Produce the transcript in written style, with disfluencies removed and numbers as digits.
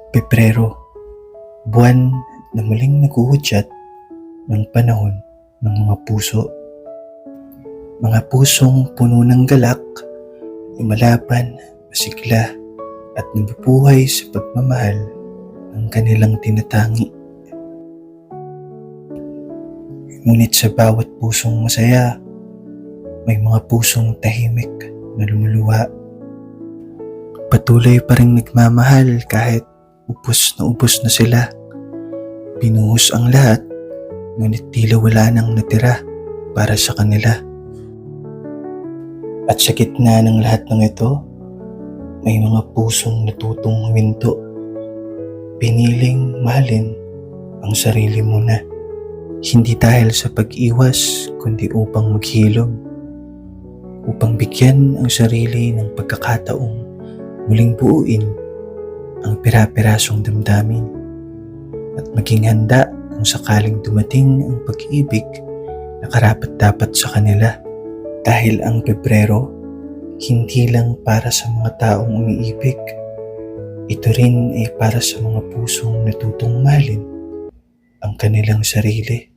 Pebrero, buwan na muling naguhudyat ng panahon ng mga puso. Mga pusong puno ng galak, lumalaban, masigla, at nabubuhay sa pagmamahal ng kanilang tinatangi. Ngunit sa bawat pusong masaya, may mga pusong tahimik na lumuluha. Patuloy pa rin nagmamahal kahit ubos na sila. Binuhos ang lahat, ngunit tila wala nang natira para sa kanila. At sa gitna ng lahat ng ito, may mga pusong natutong huminto. Piniling mahalin ang sarili muna. Hindi dahil sa pag-iwas, kundi upang maghilom. Upang bigyan ang sarili ng pagkakataong muling buuin ang pira-pirasong damdamin. At maging handa kung sakaling dumating ang pag-ibig na karapat-dapat sa kanila. Dahil ang Pebrero, hindi lang para sa mga taong umiibig. Ito rin ay para sa mga pusong natutong mahalin ang kanilang sarili.